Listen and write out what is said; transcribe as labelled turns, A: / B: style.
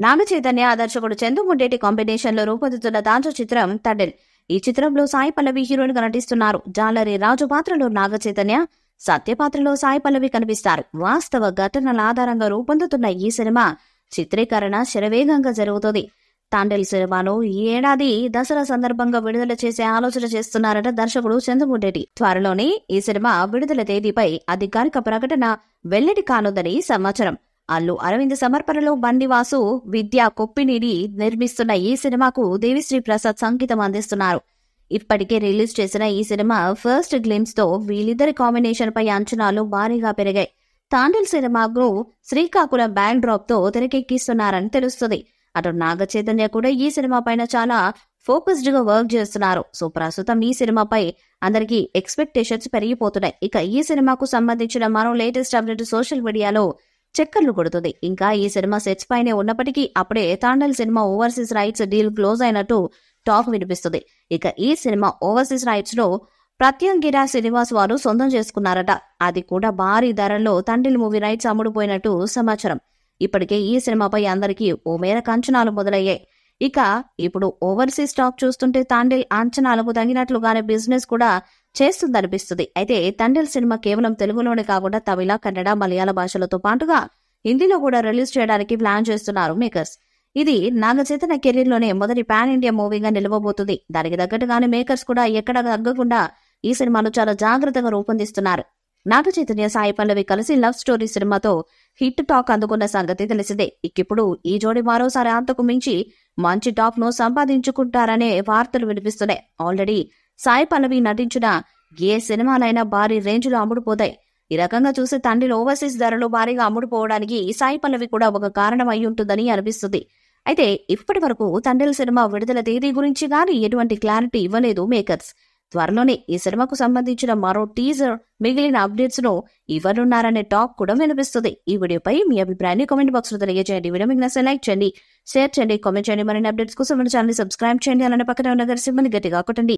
A: నాగ చైతన్య దర్శకుడు చందు ముడ్డేటి కాంబినేషన్ లో రూపొందుతున్న తాజా చిత్రం తండెల్. ఈ చిత్రంలో సాయి పల్లవి హీరోయిన్ గా నటిస్తున్నారు. జాలరి రాజు పాత్రలో నాగ చైతన్య, సత్య పాత్రలో సాయి పల్లవి కనిపిస్తారు. వాస్తవ ఘటనల ఆధారంగా రూపొందుతున్న ఈ సినిమా చిత్రీకరణ శరవేగంగా జరుగుతుంది. తాండెల్ సినిమాను ఈ ఏడాది దసరా సందర్భంగా విడుదల చేసే ఆలోచన చేస్తున్నారట దర్శకుడు చంద్రముడ్డేటి. త్వరలోనే ఈ సినిమా విడుదల తేదీపై అధికారిక ప్రకటన వెల్లడి కానుందని సమాచారం. అల్లు అరవింద్ సమర్పణలో బండివాసు, విద్యా కొప్పినిడి నిర్మిస్తున్న ఈ సినిమాకు దేవిశ్రీ ప్రసాద్ సంగీతం అందిస్తున్నారు. ఇప్పటికే రిలీజ్ చేసిన ఈ సినిమా ఫస్ట్ గ్లిమ్స్ తో వీళ్ళిద్దరి కాంబినేషన్ పై అంచనాలు భారీగా పెరిగాయి. తాండెల్ సినిమాకు శ్రీకాకుళం బ్యాక్ డ్రాప్ తో తెరకెక్కిస్తున్నారని తెలుస్తుంది. అటు నాగ చైతన్య కూడా ఈ సినిమా పైన చాలా ఫోకస్డ్ గా వర్క్ చేస్తున్నారు. సో ప్రస్తుతం ఈ సినిమాపై అందరికీ ఎక్స్పెక్టేషన్స్ పెరిగిపోతున్నాయి. ఇక ఈ సినిమాకు సంబంధించిన మరో లేటెస్ట్ అప్డేట్ సోషల్ మీడియాలో చక్కర్లు కొడుతుంది. ఇంకా ఈ సినిమా సెట్స్ పైనే ఉన్నప్పటికీ అప్పుడే Thandel cinema overseas rights deal close అయినట్టు టాక్ వినిపిస్తుంది. ఇక ఈ సినిమా ఓవర్సీస్ రైట్స్ లో ప్రత్యంగిరా శ్రీనివాస్ వారు సొంతం చేసుకున్నారట. అది కూడా భారీ ధరల్లో తండ్రిల్ మూవీ రైట్స్ అమ్ముడుపోయినట్టు సమాచారం. ఇప్పటికే ఈ సినిమాపై అందరికీ ఓ మేరకు అంచనాలు మొదలయ్యాయి. ఇక ఇప్పుడు ఓవర్సీస్ స్టాక్ చూస్తుంటే తాండెల్ అంచనాలకు తగినట్లుగానే బిజినెస్ కూడా చేస్తుందనిపిస్తుంది. అయితే తండెల్ సినిమా కేవలం తెలుగులోనే కాకుండా తమిళ, కన్నడ, మలయాళ భాషలతో పాటుగా హిందీలో కూడా రిలీజ్ చేయడానికి ప్లాన్ చేస్తున్నారు మేకర్స్. ఇది నాగ చైతన్య కెరీర్ లోనే మొదటి పాన్ ఇండియా మూవీగా నిలవబోతుంది. దానికి తగ్గట్టుగానే మేకర్స్ కూడా ఎక్కడ తగ్గకుండా ఈ సినిమాను చాలా జాగ్రత్తగా రూపొందిస్తున్నారు. నాగ చైతన్య, సాయి పల్లవి కలిసి లవ్ స్టోరీ సినిమాతో హిట్ టాక్ అందుకున్న సంగతి తెలిసిందే. ఇప్పుడు ఈ జోడి మరోసారి అంతకు మించి మంచి టాక్ ను సంపాదించుకుంటారనే వార్తలు వినిపిస్తున్నాయి. ఆల్రెడీ సాయి పల్లవి నటించిన ఏ సినిమాలైనా భారీ రేంజ్ లో అమ్ముడుపోతాయి. ఈ రకంగా చూసి తండ్రి ఓవర్సీస్ ధరలు భారీగా అమ్ముడుపోవడానికి సాయి పల్లవి కూడా ఒక కారణం అయి ఉంటుందని అనిపిస్తుంది. అయితే ఇప్పటి వరకు తండ్రి సినిమా విడుదల తేదీ గురించి గానీ ఎటువంటి క్లారిటీ ఇవ్వలేదు మేకర్స్. త్వరలోనే ఈ సినిమాకు సంబంధించిన మరో టీజర్, మిగిలిన అప్డేట్స్ ను ఇవ్వనున్నారనే టాక్ కూడా వినిపిస్తుంది. ఈ వీడియోపై మీ అభిప్రాయాన్ని కామెంట్ బాక్స్ లో తెలియజేయండి. వీడియో మీకు నచ్చితే లైక్ చేయండి, షేర్ చేయండి, కామెంట్ చేయండి. మరిన్ని అప్డేట్స్ కోసం మన ఛానల్ సబ్స్క్రైబ్ చేయండి. అలానే పక్కన ఉన్న గంట సింబల్ గట్టిగా కొట్టండి.